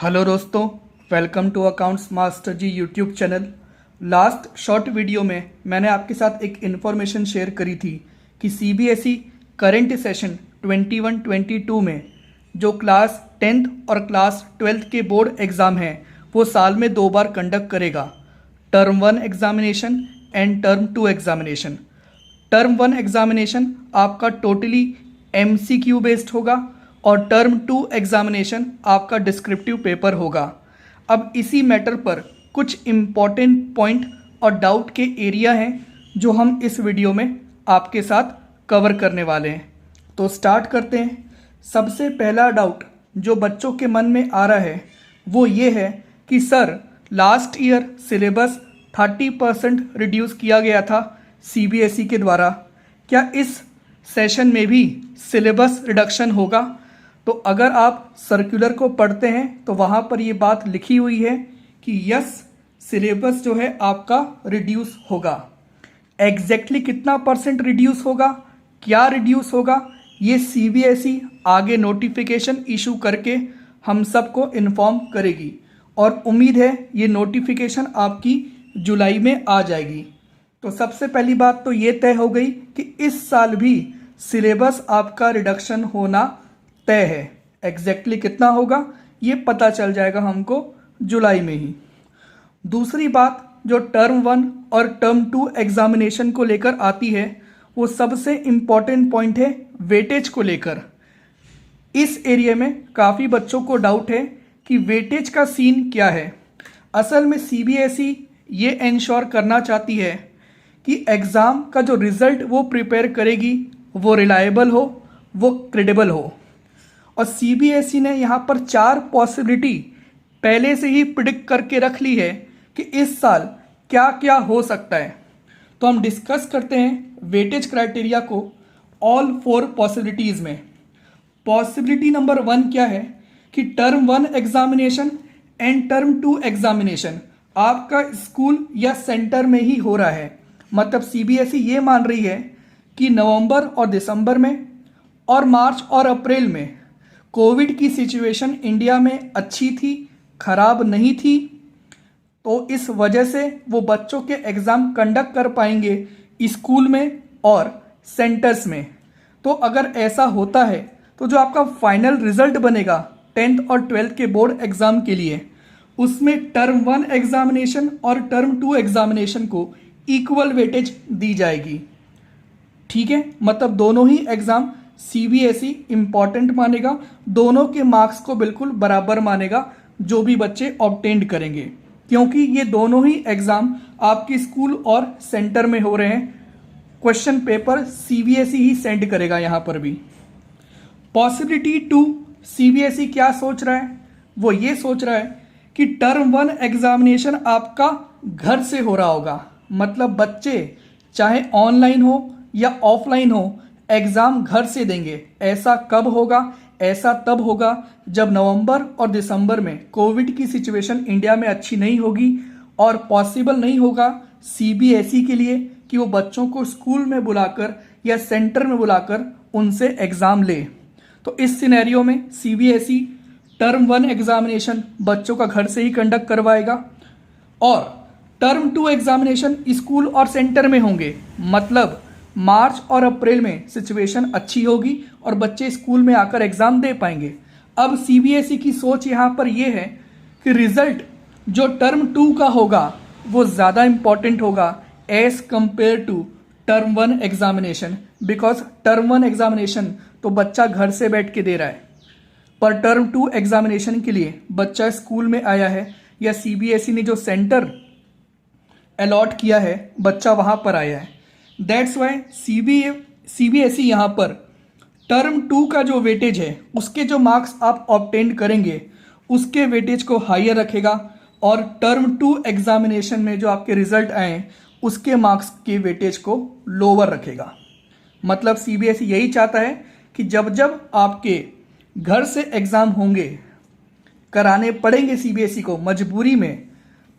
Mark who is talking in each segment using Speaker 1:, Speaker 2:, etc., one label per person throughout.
Speaker 1: Hello दोस्तों, welcome to accounts master ji YouTube channel. Last short video में मैंने आपके साथ एक इन्फॉर्मेशन शेयर करी थी कि सीबीएसई करंट सेशन 21-22 में जो क्लास 10th और क्लास 12th के बोर्ड एग्ज़ाम हैं वो साल में 2 बार कंडक्ट करेगा, term 1 examination and term 2 examination. Term 1 examination आपका टोटली एमसीक्यू बेस्ड होगा और टर्म 2 एग्जामिनेशन आपका डिस्क्रिप्टिव पेपर होगा। अब इसी मैटर पर कुछ इम्पॉर्टेंट पॉइंट और डाउट के एरिया हैं जो हम इस वीडियो में आपके साथ कवर करने वाले हैं। तो स्टार्ट करते हैं। सबसे पहला डाउट जो बच्चों के मन में आ रहा है वो ये है कि sir last year syllabus 30% reduce किया गया था सीबीएसई के द्वारा, क्या इस सेशन में भी सिलेबस रिडक्शन होगा? तो अगर आप सर्कुलर को पढ़ते हैं तो वहाँ पर ये बात लिखी हुई है कि यस, सिलेबस जो है आपका रिड्यूस होगा। एग्जैक्टली कितना परसेंट रिड्यूस होगा, क्या रिड्यूस होगा, ये सीबीएसई आगे नोटिफिकेशन इशू करके हम सबको इन्फॉर्म करेगी और उम्मीद है ये नोटिफिकेशन आपकी जुलाई में आ जाएगी। तो सबसे पहली बात तो ये तय हो गई कि इस साल भी सिलेबस आपका रिडक्शन होना तय है। एग्जैक्टली कितना होगा ये पता चल जाएगा हमको जुलाई में ही। दूसरी बात जो टर्म 1 और टर्म 2 एग्जामिनेशन को लेकर आती है वो सबसे इम्पॉर्टेंट पॉइंट है वेटेज को लेकर। इस एरिया में काफ़ी बच्चों को डाउट है कि वेटेज का सीन क्या है। असल में सीबीएसई ये इंश्योर करना चाहती है कि एग्ज़ाम का जो रिज़ल्ट वो प्रिपेयर करेगी वो रिलायबल हो, वो क्रेडिबल हो। और सीबीएसई ने यहाँ पर 4 पॉसिबिलिटी पहले से ही प्रिडिक्ट करके रख ली है कि इस साल क्या क्या हो सकता है। तो हम डिस्कस करते हैं वेटेज क्राइटेरिया को ऑल 4 पॉसिबिलिटीज़ में। पॉसिबिलिटी नंबर 1 क्या है कि term 1 examination and term 2 examination आपका स्कूल या सेंटर में ही हो रहा है। मतलब सीबीएसई ये मान रही है कि नवंबर और दिसंबर में और मार्च और अप्रैल में कोविड की सिचुएशन इंडिया में अच्छी थी, खराब नहीं थी, तो इस वजह से वो बच्चों के एग्ज़ाम कंडक्ट कर पाएंगे स्कूल में और सेंटर्स में। तो अगर ऐसा होता है तो जो आपका फाइनल रिजल्ट बनेगा 10th और 12th के बोर्ड एग्ज़ाम के लिए, उसमें टर्म 1 एग्जामिनेशन और टर्म 2 एग्जामिनेशन को इक्वल वेटेज दी जाएगी। ठीक है, मतलब दोनों ही एग्ज़ाम सीबीएसई इम्पॉर्टेंट मानेगा, दोनों के मार्क्स को बिल्कुल बराबर मानेगा जो भी बच्चे ऑब्टेंड करेंगे, क्योंकि ये दोनों ही एग्ज़ाम आपके स्कूल और सेंटर में हो रहे हैं। क्वेश्चन पेपर सीबीएसई ही सेंड करेगा यहाँ पर भी। पॉसिबिलिटी 2 सीबीएसई क्या सोच रहा है, वो ये सोच रहा है कि टर्म 1 एग्जामिनेशन आपका घर से हो रहा होगा। मतलब बच्चे चाहे ऑनलाइन हो या ऑफलाइन हो एग्ज़ाम घर से देंगे। ऐसा कब होगा? ऐसा तब होगा जब नवंबर और दिसंबर में कोविड की सिचुएशन इंडिया में अच्छी नहीं होगी और पॉसिबल नहीं होगा सीबीएसई के लिए कि वो बच्चों को स्कूल में बुलाकर या सेंटर में बुलाकर उनसे एग्ज़ाम ले। तो इस सिनेरियो में सीबीएसई टर्म 1 एग्जामिनेशन बच्चों का घर से ही कंडक्ट करवाएगा और टर्म 2 एग्जामिनेशन स्कूल और सेंटर में होंगे। मतलब मार्च और अप्रैल में सिचुएशन अच्छी होगी और बच्चे स्कूल में आकर एग्ज़ाम दे पाएंगे। अब सीबीएसई की सोच यहाँ पर यह है कि रिज़ल्ट जो टर्म 2 का होगा वो ज़्यादा इम्पॉर्टेंट होगा as compare to term 1 examination, because term 1 examination तो बच्चा घर से बैठ के दे रहा है, पर टर्म 2 एग्जामिनेशन के लिए बच्चा स्कूल में आया है या सीबीएसई ने जो सेंटर अलॉट किया है बच्चा वहाँ पर आया है। दैट्स वाई सीबीएसई यहाँ पर टर्म 2 का जो वेटेज है उसके जो मार्क्स आप ऑब्टेन करेंगे उसके वेटेज को हायर रखेगा और टर्म 2 एग्जामिनेशन में जो आपके रिजल्ट आए उसके मार्क्स के वेटेज को लोअर रखेगा। मतलब सीबीएसई यही चाहता है कि जब जब आपके घर से एग्ज़ाम होंगे, कराने पड़ेंगे सीबीएसई को मजबूरी में,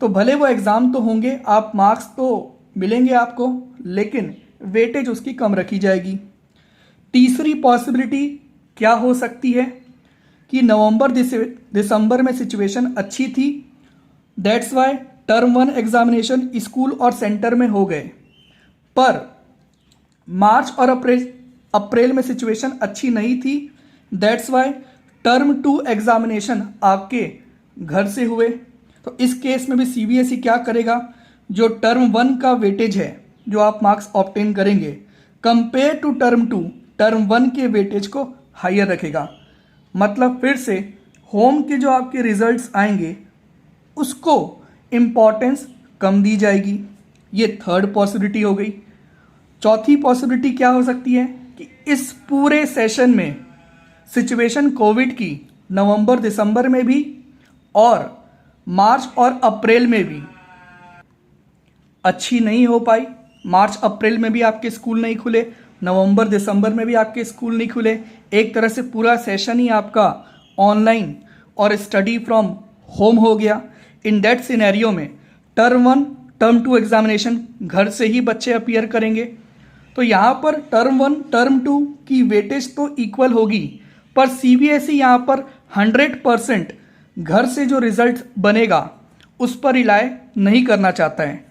Speaker 1: तो भले वो एग्ज़ाम तो होंगे, आप मार्क्स तो मिलेंगे आपको, लेकिन वेटेज उसकी कम रखी जाएगी। तीसरी पॉसिबिलिटी क्या हो सकती है कि नवंबर दिसंबर में सिचुएशन अच्छी थी, that's why term 1 examination school और सेंटर में हो गए। पर मार्च और अप्रैल में सिचुएशन अच्छी नहीं थी, दैट्स वाई टर्म 2 एग्जामिनेशन आपके घर से हुए। तो इस केस में भी सीबीएसई क्या करेगा, जो टर्म 1 का वेटेज है, जो आप मार्क्स ऑब्टेन करेंगे कंपेयर टू टर्म 2, टर्म 1 के वेटेज को हायर रखेगा। मतलब फिर से होम के जो आपके रिजल्ट्स आएंगे उसको इम्पॉर्टेंस कम दी जाएगी। ये थर्ड पॉसिबिलिटी हो गई। चौथी पॉसिबिलिटी क्या हो सकती है कि इस पूरे सेशन में सिचुएशन कोविड की नवंबर दिसंबर में भी और मार्च और अप्रैल में भी अच्छी नहीं हो पाई। मार्च अप्रैल में भी आपके स्कूल नहीं खुले, नवंबर दिसंबर में भी आपके स्कूल नहीं खुले। एक तरह से पूरा सेशन ही आपका ऑनलाइन और स्टडी फ्रॉम होम हो गया। इन दैट सिनेरियो में टर्म 1 टर्म 2 एग्जामिनेशन घर से ही बच्चे अपीयर करेंगे। तो यहाँ पर टर्म 1 टर्म 2 की वेटेज तो इक्वल होगी, पर सीबीएसई यहाँ पर 100% घर से जो रिजल्ट बनेगा उस पर रिलाय नहीं करना चाहता है।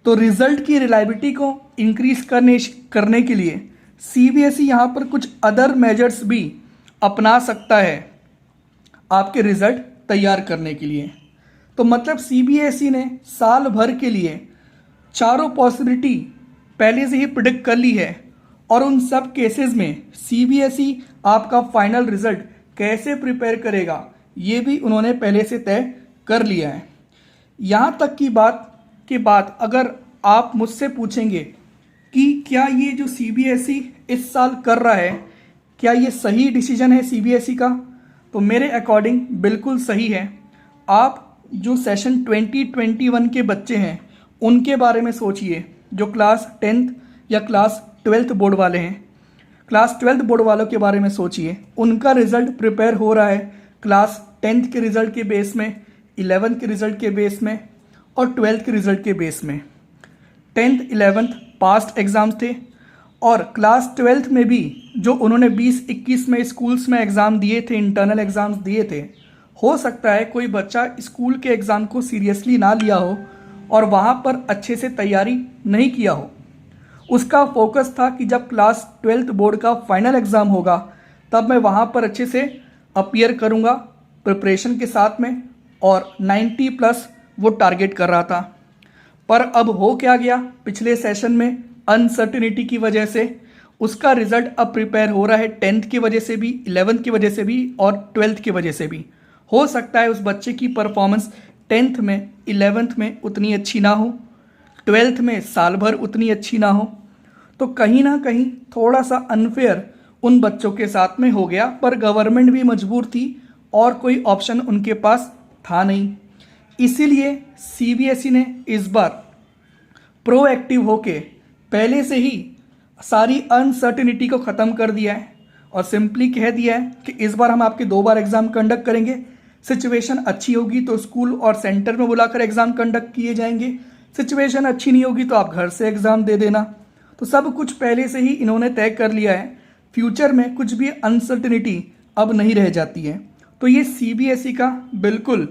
Speaker 1: तो रिजल्ट की रिलायबिलिटी को इंक्रीज करने के लिए सीबीएसई यहाँ पर कुछ अदर मेजर्स भी अपना सकता है आपके रिजल्ट तैयार करने के लिए। तो मतलब सीबीएसई ने साल भर के लिए चारों पॉसिबिलिटी पहले से ही प्रिडिक्ट कर ली है, और उन सब केसेस में सीबीएसई आपका फाइनल रिजल्ट कैसे प्रिपेयर करेगा ये भी उन्होंने पहले से तय कर लिया है। यहाँ तक की बात के बाद अगर आप मुझसे पूछेंगे कि क्या ये जो सीबीएसई इस साल कर रहा है, क्या ये सही डिसीजन है सीबीएसई का, तो मेरे अकॉर्डिंग बिल्कुल सही है। आप जो सेशन 2021 के बच्चे हैं उनके बारे में सोचिए, जो क्लास 10th या क्लास 12th बोर्ड वाले हैं। क्लास 12th बोर्ड वालों के बारे में सोचिए, उनका रिजल्ट प्रिपेयर हो रहा है क्लास 10th के रिजल्ट के बेस में, 11th के रिजल्ट के बेस में और 12th के रिजल्ट के बेस में। 10th 11th पास्ट एग्ज़ाम्स थे, और क्लास 12th में भी जो उन्होंने 20-21 में स्कूल्स में एग्ज़ाम दिए थे, इंटरनल एग्ज़ाम्स दिए थे, हो सकता है कोई बच्चा स्कूल के एग्ज़ाम को सीरियसली ना लिया हो और वहाँ पर अच्छे से तैयारी नहीं किया हो। उसका फोकस था कि जब क्लास 12th बोर्ड का फाइनल एग्ज़ाम होगा तब मैं वहाँ पर अच्छे से अपीयर करूँगा प्रिपरेशन के साथ में, और 90+ वो टारगेट कर रहा था। पर अब हो क्या गया, पिछले सेशन में अनसर्टिनिटी की वजह से उसका रिजल्ट अब प्रिपेयर हो रहा है 10th की वजह से भी, 11th की वजह से भी और 12th की वजह से भी। हो सकता है उस बच्चे की परफॉर्मेंस 10th में 11th में उतनी अच्छी ना हो, 12th में साल भर उतनी अच्छी ना हो। तो कहीं ना कहीं थोड़ा सा अनफेयर उन बच्चों के साथ में हो गया, पर गवर्नमेंट भी मजबूर थी और कोई ऑप्शन उनके पास था नहीं। इसीलिए सीबीएसई ने इस बार प्रोएक्टिव होके पहले से ही सारी अनसर्टिनिटी को ख़त्म कर दिया है और सिंपली कह दिया है कि इस बार हम आपके 2 बार एग्ज़ाम कंडक्ट करेंगे। सिचुएशन अच्छी होगी तो स्कूल और सेंटर में बुलाकर एग्ज़ाम कंडक्ट किए जाएंगे, सिचुएशन अच्छी नहीं होगी तो आप घर से एग्ज़ाम दे देना। तो सब कुछ पहले से ही इन्होंने तय कर लिया है। फ्यूचर में कुछ भी अनसर्टिनिटी अब नहीं रह जाती है। तो ये सीबीएसई का बिल्कुल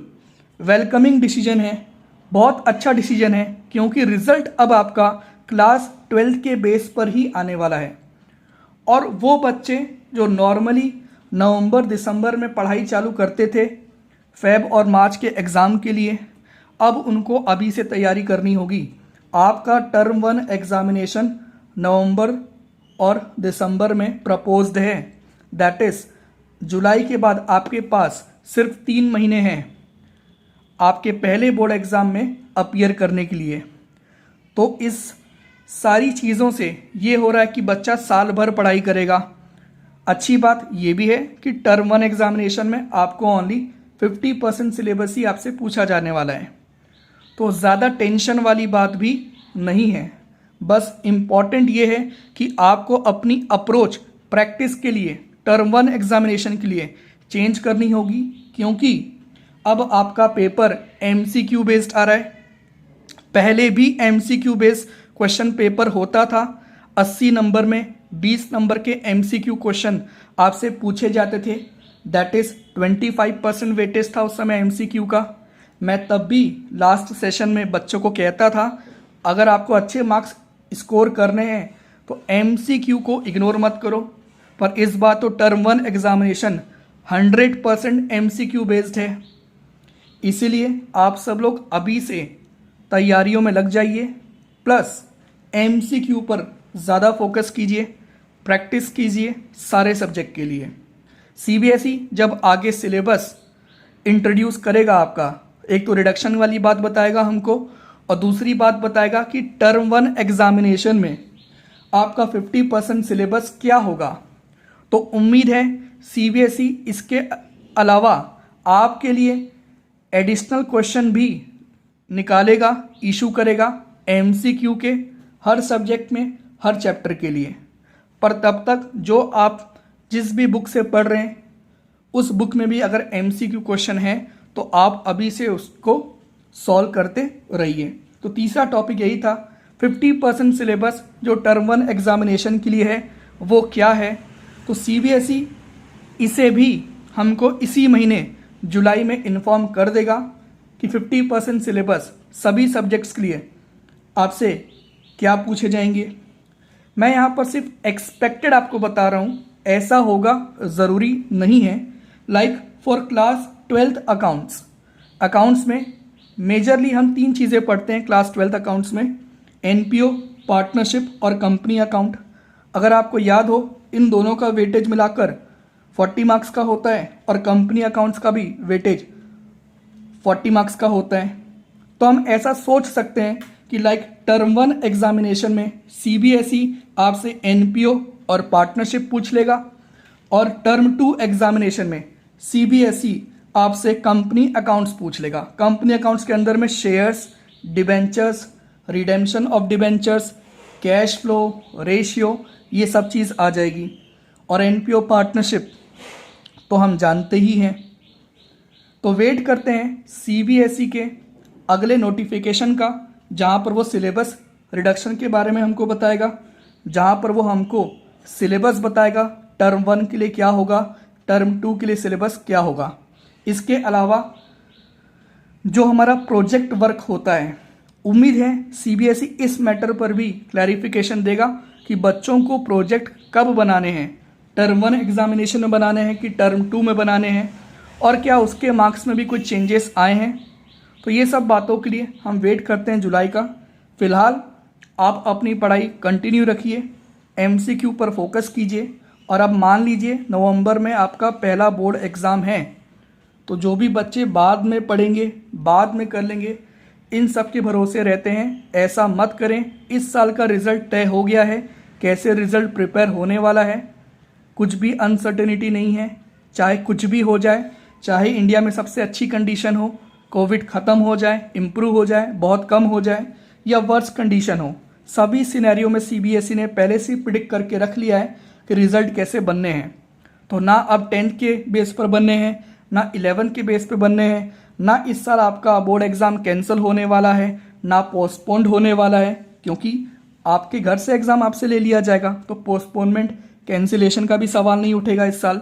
Speaker 1: वेलकमिंग डिसीजन है, बहुत अच्छा डिसीजन है, क्योंकि रिज़ल्ट अब आपका क्लास 12th के बेस पर ही आने वाला है। और वो बच्चे जो नॉर्मली नवंबर दिसंबर में पढ़ाई चालू करते थे फेब और मार्च के एग्ज़ाम के लिए, अब उनको अभी से तैयारी करनी होगी। आपका टर्म 1 एग्ज़ामिनेशन नवंबर और दिसंबर में प्रपोज्ड है, दैट इज़ जुलाई के बाद आपके पास सिर्फ 3 महीने हैं आपके पहले बोर्ड एग्ज़ाम में अपीयर करने के लिए। तो इस सारी चीज़ों से ये हो रहा है कि बच्चा साल भर पढ़ाई करेगा। अच्छी बात ये भी है कि टर्म 1 एग्ज़ामिनेशन में आपको ओनली 50% सिलेबस ही आपसे पूछा जाने वाला है, तो ज़्यादा टेंशन वाली बात भी नहीं है। बस इम्पॉर्टेंट ये है कि आपको अपनी अप्रोच प्रैक्टिस के लिए टर्म 1 एग्ज़ामिनेशन के लिए चेंज करनी होगी, क्योंकि अब आपका पेपर एमसीक्यू बेस्ड आ रहा है। पहले भी एमसीक्यू बेस्ड क्वेश्चन पेपर होता था। 80 नंबर में 20 नंबर के एमसीक्यू क्वेश्चन आपसे पूछे जाते थे। दैट इज़ 25% वेटेज था उस समय MCQ का। मैं तब भी लास्ट सेशन में बच्चों को कहता था अगर आपको अच्छे मार्क्स स्कोर करने हैं तो MCQ को इग्नोर मत करो। पर इस बार तो टर्म 1 एग्जामिनेशन 100% MCQ बेस्ड है, इसीलिए आप सब लोग अभी से तैयारियों में लग जाइए, प्लस MCQ पर ज़्यादा फोकस कीजिए, प्रैक्टिस कीजिए सारे सब्जेक्ट के लिए। CBSE जब आगे सिलेबस इंट्रोड्यूस करेगा आपका, एक तो रिडक्शन वाली बात बताएगा हमको और दूसरी बात बताएगा कि टर्म 1 एग्जामिनेशन में आपका 50% सिलेबस क्या होगा। तो उम्मीद है CBSE इसके अलावा आपके लिए एडिशनल क्वेश्चन भी निकालेगा, इशू करेगा MCQ के हर सब्जेक्ट में, हर चैप्टर के लिए। पर तब तक जो आप जिस भी बुक से पढ़ रहे हैं उस बुक में भी अगर MCQ क्वेश्चन है तो आप अभी से उसको सॉल्व करते रहिए। तो तीसरा टॉपिक यही था, 50% सिलेबस जो टर्म 1 एग्जामिनेशन के लिए है वो क्या है। तो CBSE इसे भी हमको इसी महीने जुलाई में इन्फॉर्म कर देगा कि 50% सिलेबस सभी सब्जेक्ट्स के लिए आपसे क्या पूछे जाएंगे। मैं यहाँ पर सिर्फ एक्सपेक्टेड आपको बता रहा हूँ, ऐसा होगा ज़रूरी नहीं है। Like for class 12th accounts में मेजरली हम 3 चीज़ें पढ़ते हैं क्लास 12th अकाउंट्स में, NPO, पार्टनरशिप और कंपनी अकाउंट। अगर आपको याद हो इन दोनों का वेटेज मिलाकर 40 मार्क्स का होता है और कंपनी अकाउंट्स का भी वेटेज 40 मार्क्स का होता है। तो हम ऐसा सोच सकते हैं कि लाइक टर्म 1 एग्जामिनेशन में CBSE आपसे NPO और पार्टनरशिप पूछ लेगा और टर्म 2 एग्जामिनेशन में CBSE आपसे कंपनी अकाउंट्स पूछ लेगा। कंपनी अकाउंट्स के अंदर में shares, debentures, redemption of debentures, cash flow, ratio, ये सब चीज़ आ जाएगी। और NPO पार्टनरशिप तो हम जानते ही हैं। तो वेट करते हैं CBSE के अगले नोटिफिकेशन का, जहाँ पर वो सिलेबस रिडक्शन के बारे में हमको बताएगा, जहाँ पर वो हमको सिलेबस बताएगा टर्म 1 के लिए क्या होगा, टर्म 2 के लिए सिलेबस क्या होगा। इसके अलावा जो हमारा प्रोजेक्ट वर्क होता है, उम्मीद है CBSE इस मैटर पर भी क्लैरिफिकेशन देगा कि बच्चों को प्रोजेक्ट कब बनाने हैं, टर्म 1 एग्जामिनेशन में बनाने हैं कि टर्म 2 में बनाने हैं, और क्या उसके मार्क्स में भी कुछ चेंजेस आए हैं। तो ये सब बातों के लिए हम वेट करते हैं जुलाई का। फ़िलहाल आप अपनी पढ़ाई कंटिन्यू रखिए, MCQ पर फोकस कीजिए, और अब मान लीजिए नवंबर में आपका पहला बोर्ड एग्ज़ाम है, तो जो भी बच्चे बाद में पढ़ेंगे, बाद में कर लेंगे, इन सब के भरोसे रहते हैं, ऐसा मत करें। इस साल का रिज़ल्ट तय हो गया है, कैसे रिज़ल्ट प्रिपेयर होने वाला है कुछ भी अनसर्टेनिटी नहीं है। चाहे कुछ भी हो जाए, चाहे इंडिया में सबसे अच्छी कंडीशन हो, कोविड ख़त्म हो जाए, इम्प्रूव हो जाए, बहुत कम हो जाए, या वर्स कंडीशन हो, सभी सिनेरियो में CBSE ने पहले से प्रिडिक्ट करके रख लिया है कि रिज़ल्ट कैसे बनने हैं। तो ना अब 10th के बेस पर बनने हैं, ना 11th के बेस पे बनने हैं, ना इस साल आपका बोर्ड एग्ज़ाम कैंसिल होने वाला है, ना पोस्टपोन्ड होने वाला है, क्योंकि आपके घर से एग्ज़ाम आपसे ले लिया जाएगा, तो पोस्टपोनमेंट कैंसिलेशन का भी सवाल नहीं उठेगा इस साल।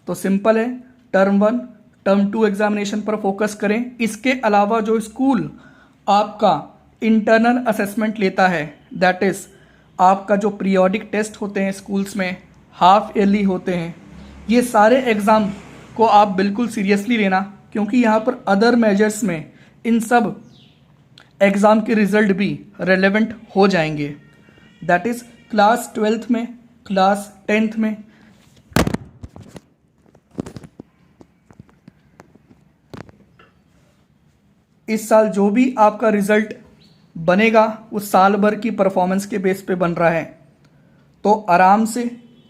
Speaker 1: तो सिंपल है, टर्म 1 टर्म 2 एग्जामिनेशन पर फोकस करें। इसके अलावा जो स्कूल आपका इंटरनल असेसमेंट लेता है, दैट इज़ आपका जो पीरियोडिक टेस्ट होते हैं स्कूल्स में, हाफ ईयरली होते हैं, ये सारे एग्ज़ाम को आप बिल्कुल सीरियसली लेना, क्योंकि यहाँ पर अदर मेजर्स में इन सब एग्ज़ाम के रिज़ल्ट भी रेलेवेंट हो जाएंगे। दैट इज़ क्लास 12th में, क्लास 10th में। इस साल जो भी आपका रिज़ल्ट बनेगा वो साल भर की परफॉर्मेंस के बेस पे बन रहा है। तो आराम से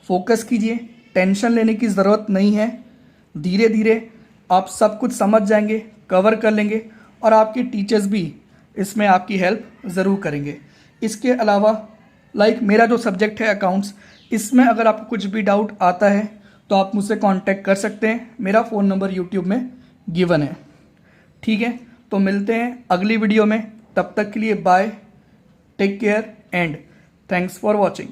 Speaker 1: फोकस कीजिए, टेंशन लेने की ज़रूरत नहीं है। धीरे धीरे आप सब कुछ समझ जाएंगे, कवर कर लेंगे, और आपके टीचर्स भी इसमें आपकी हेल्प ज़रूर करेंगे। इसके अलावा लाइक मेरा जो सब्जेक्ट है अकाउंट्स, इसमें अगर आपको कुछ भी डाउट आता है तो आप मुझसे कांटेक्ट कर सकते हैं। मेरा फ़ोन नंबर यूट्यूब में गिवन है। ठीक है, तो मिलते हैं अगली वीडियो में। तब तक के लिए bye, take care and thanks for watching.